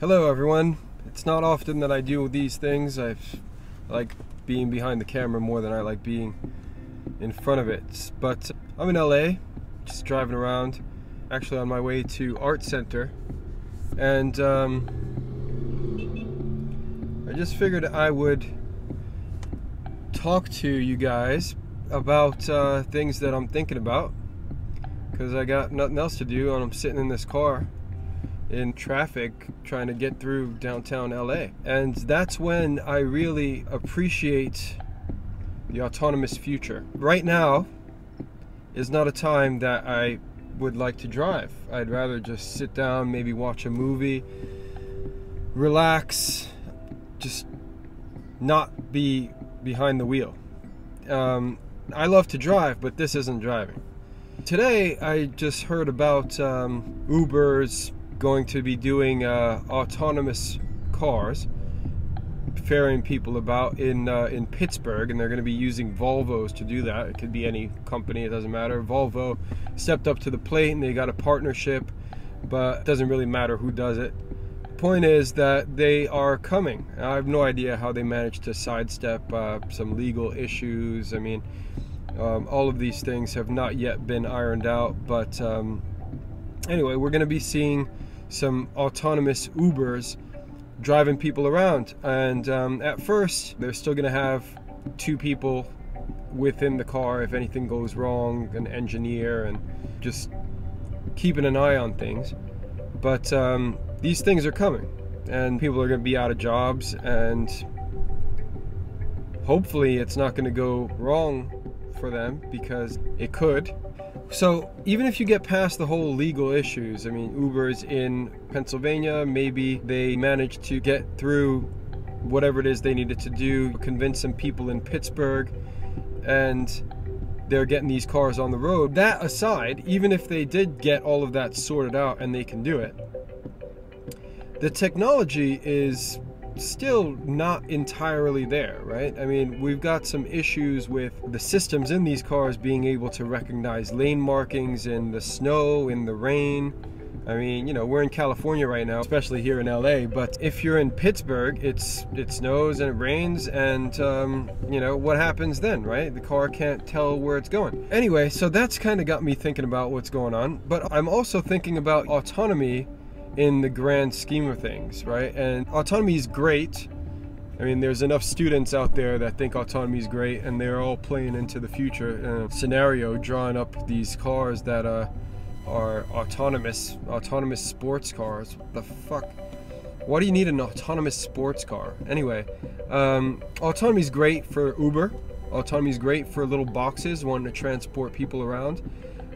Hello everyone. It's not often that I do these things. I like being behind the camera more than I like being in front of it. But I'm in LA, just driving around, actually on my way to Art Center. And I just figured I would talk to you guys about things that I'm thinking about, because I got nothing else to do and I'm sitting in this car in traffic trying to get through downtown LA. And that's when I really appreciate the autonomous future. Right now is not a time that I would like to drive. I'd rather just sit down, maybe watch a movie, relax, just not be behind the wheel. I love to drive, but this isn't driving. Today I just heard about Uber's going to be doing autonomous cars, ferrying people about in Pittsburgh, and they're going to be using Volvos to do that. It could be any company, it doesn't matter. Volvo stepped up to the plate and they got a partnership, but it doesn't really matter who does it. The point is that they are coming. I have no idea how they managed to sidestep some legal issues. I mean, all of these things have not yet been ironed out, but anyway, we're going to be seeing some autonomous Ubers driving people around. And at first, they're still going to have two people within the car if anything goes wrong, an engineer, and just keeping an eye on things. But these things are coming, and people are going to be out of jobs, and hopefully it's not going to go wrong for them, because it could. So even if you get past the whole legal issues, I mean, Uber's in Pennsylvania, maybe they managed to get through whatever it is they needed to do, convince some people in Pittsburgh, and they're getting these cars on the road. That aside, even if they did get all of that sorted out and they can do it, the technology is still not entirely there, right? I mean, we've got some issues with the systems in these cars being able to recognize lane markings in the snow, in the rain. I mean, you know, we're in California right now, especially here in LA, but if you're in Pittsburgh, it snows and it rains, and you know, what happens then, right? The car can't tell where it's going. Anyway, so that's kind of got me thinking about what's going on, but I'm also thinking about autonomy in the grand scheme of things, right? And autonomy is great. I mean, there's enough students out there that think autonomy is great, and they're all playing into the future scenario, drawing up these cars that are autonomous sports cars. What the fuck? Why do you need an autonomous sports car? Anyway, autonomy is great for Uber. Autonomy is great for little boxes wanting to transport people around.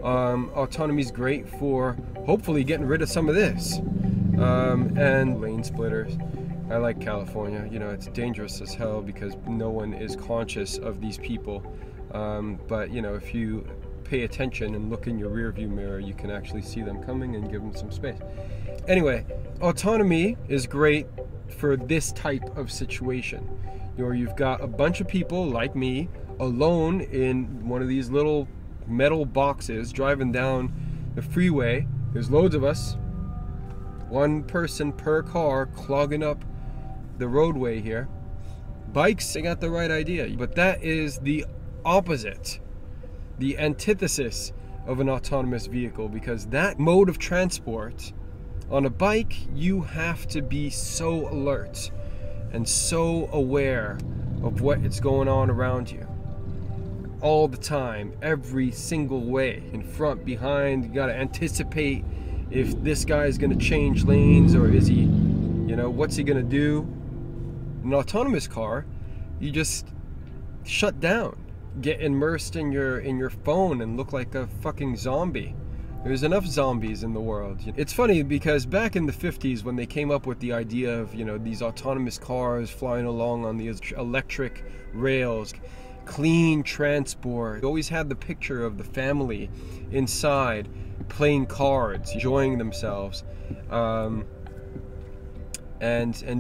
Autonomy is great for hopefully getting rid of some of this, and lane splitters. I like California. You know, it's dangerous as hell because no one is conscious of these people, but you know, if you pay attention and look in your rear view mirror, you can actually see them coming and give them some space. Anyway, autonomy is great for this type of situation, where you've got a bunch of people like me alone in one of these little metal boxes driving down the freeway. There's loads of us, one person per car, clogging up the roadway here. Bikes, they got the right idea, but that is the opposite, the antithesis of an autonomous vehicle, because that mode of transport, on a bike, you have to be so alert and so aware of what is going on around you all the time, every single way, in front, behind. You got to anticipate if this guy is going to change lanes, or is he, you know, what's he going to do? An autonomous car, you just shut down, get immersed in your phone and look like a fucking zombie. There's enough zombies in the world. It's funny because back in the 50s, when they came up with the idea of, you know, these autonomous cars flying along on these electric rails, clean transport, you always had the picture of the family inside playing cards, enjoying themselves, and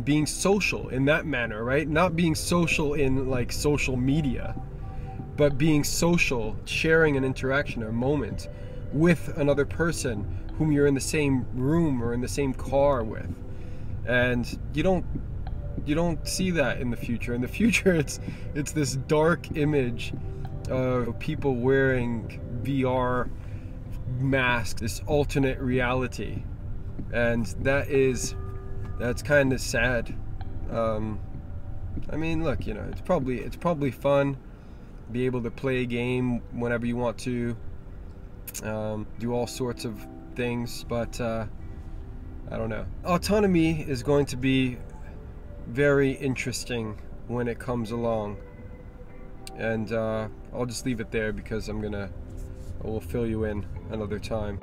being social in that manner, right? Not being social in like social media, but being social, sharing an interaction, a moment with another person whom you're in the same room or in the same car with. and you don't see that in the future. In the future, it's this dark image of people wearing VR masks, this alternate reality, and that's kind of sad. I mean, look, you know, it's probably fun, be able to play a game whenever you want to, do all sorts of things, but I don't know. Autonomy is going to be very interesting when it comes along, and I'll just leave it there because I will fill you in another time.